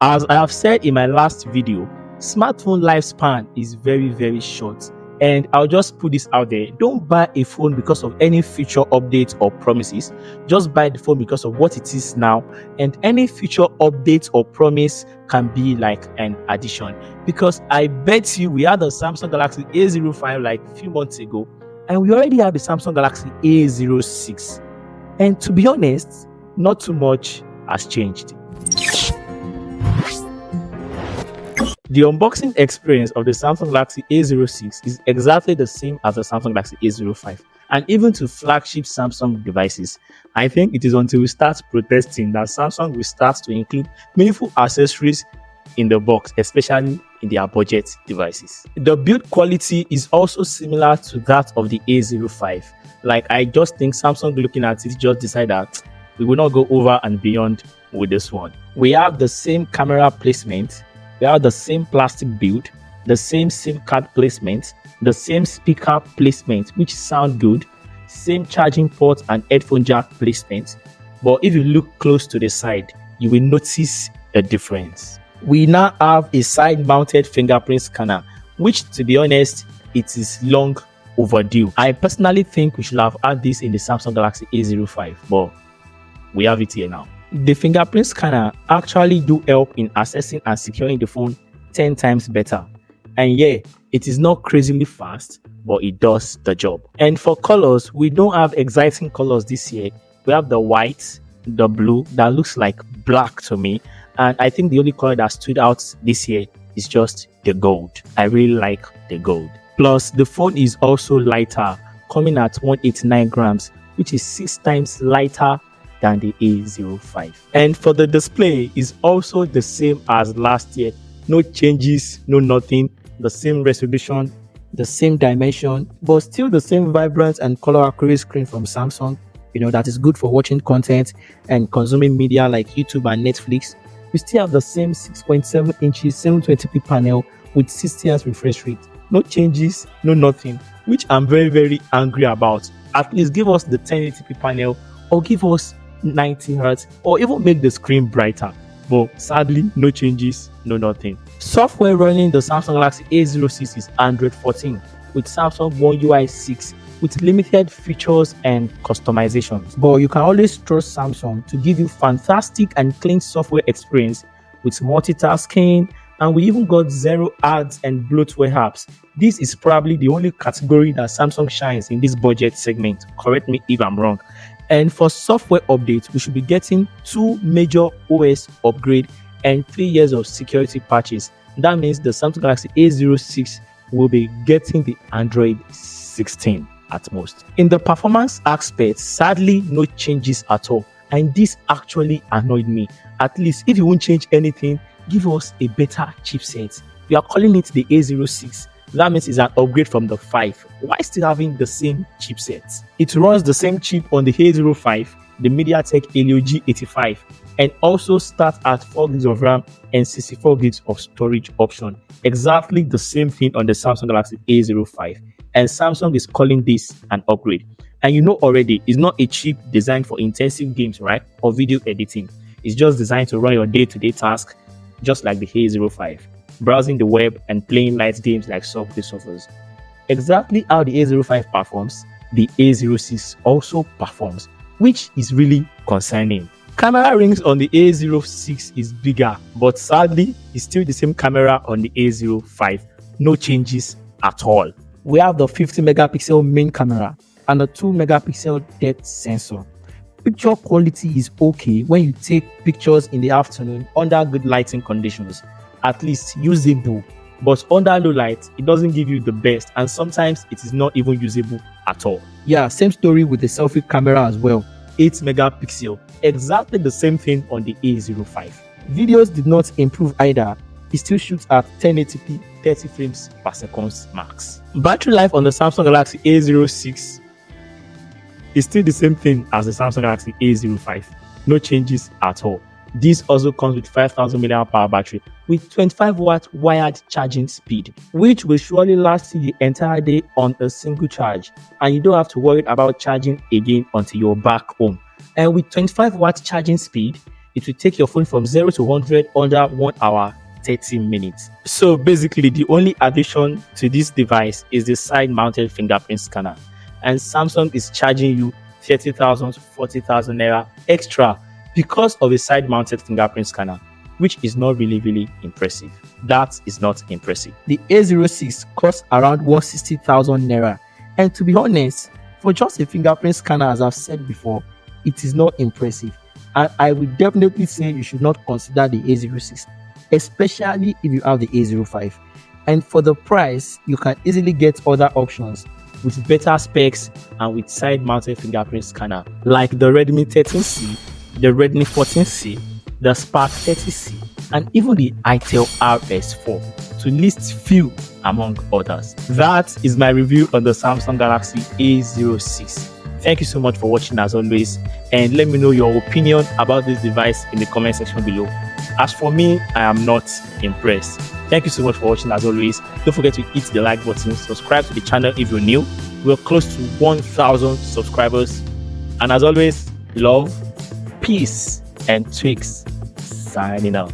As I have said in my last video, smartphone lifespan is very short. And I'll just put this out there. Don't buy a phone because of any feature updates or promises. Just buy the phone because of what it is now. And any feature updates or promise can be like an addition. Because I bet you we had the Samsung Galaxy A05 like a few months ago. And we already have the Samsung Galaxy A06. And to be honest, not too much has changed. The unboxing experience of the Samsung Galaxy A06 is exactly the same as the Samsung Galaxy A05. And even to flagship Samsung devices, I think it is until we start protesting that Samsung will start to include meaningful accessories in the box, especially in their budget devices. The build quality is also similar to that of the A05. Like, I just think Samsung, looking at it, just decided that we will not go over and beyond with this one. We have the same camera placement. We have the same plastic build, the same SIM card placement, the same speaker placement, which sound good, same charging port and headphone jack placement. But if you look close to the side, you will notice a difference. We now have a side-mounted fingerprint scanner, which, to be honest, it is long overdue. I personally think we should have had this in the Samsung Galaxy A05, but we have it here now. The fingerprint scanner actually do help in accessing and securing the phone 10 times better. And yeah, it is not crazily fast, but it does the job. And for colors, we don't have exciting colors this year. We have the white, the blue, that looks like black to me. And I think the only color that stood out this year is just the gold. I really like the gold. Plus, the phone is also lighter, coming at 189 grams, which is 6 times lighter than the A05. And for the display is also the same as last year. No changes, no nothing. The same resolution, the same dimension, but still the same vibrant and color accurate screen from Samsung. You know, that is good for watching content and consuming media like YouTube and Netflix. We still have the same 6.7 inches 720p panel with 60 Hz refresh rate. No changes, no nothing, which I'm very angry about. At least give us the 1080p panel or give us 90 Hz or even make the screen brighter. But sadly, no changes, no nothing. Software running the Samsung Galaxy A06 is Android 14 with Samsung One UI 6 with limited features and customizations. But you can always trust Samsung to give you fantastic and clean software experience with multitasking, and we even got zero ads and bloatware apps. This is probably the only category that Samsung shines in this budget segment. Correct me if I'm wrong. And for software updates, we should be getting 2 major OS upgrade and 3 years of security patches. That means the Samsung Galaxy A06 will be getting the Android 16 at most. In the performance aspect, sadly, no changes at all. And this actually annoyed me. At least if you won't change anything, give us a better chipset. We are calling it the A06. That means it's an upgrade from the 5. Why still having the same chipset? It runs the same chip on the A05, the MediaTek Helio G85, and also starts at 4 GB of RAM and 64 GB of storage option. Exactly the same thing on the Samsung Galaxy A05. And Samsung is calling this an upgrade. And you know already, it's not a chip designed for intensive games, right? Or video editing. It's just designed to run your day-to-day task, just like the A05. Browsing the web and playing light games like Subway Surfers. Exactly how the A05 performs, the A06 also performs, which is really concerning. Camera rings on the A06 is bigger, but sadly, it's still the same camera on the A05. No changes at all. We have the 50 megapixel main camera and the 2 megapixel depth sensor. Picture quality is okay when you take pictures in the afternoon under good lighting conditions. At least usable, but under low light it doesn't give you the best, and sometimes it is not even usable at all. Yeah, same story with the selfie camera as well. 8 megapixel, exactly the same thing on the A05. Videos did not improve either. It still shoots at 1080p 30 frames per second max. Battery life on the Samsung Galaxy A06 is still the same thing as the Samsung Galaxy A05. No changes at all. This also comes with 5000 mAh battery with 25-watt wired charging speed, which will surely last you the entire day on a single charge, and you don't have to worry about charging again until you're back home. And with 25-watt charging speed, it will take your phone from 0 to 100 under 1 hour 30 minutes. So basically, the only addition to this device is the side-mounted fingerprint scanner, and Samsung is charging you 30,000 to 40,000 naira extra because of a side-mounted fingerprint scanner, which is not really impressive. That is not impressive. The A06 costs around 160,000 naira, and to be honest, for just a fingerprint scanner, as I've said before, it is not impressive. And I would definitely say you should not consider the A06, especially if you have the A05. And for the price, you can easily get other options with better specs and with side-mounted fingerprint scanner, like the Redmi 13C, the Redmi 14C, the Spark 30C, and even the Itel RS4, to list few among others. That is my review on the Samsung Galaxy A06. Thank you so much for watching as always, and let me know your opinion about this device in the comment section below. As for me, I am not impressed. Thank you so much for watching as always. Don't forget to hit the like button, subscribe to the channel if you're new. We're close to 1,000 subscribers. And as always, love, peace, and tweaks. Signing out.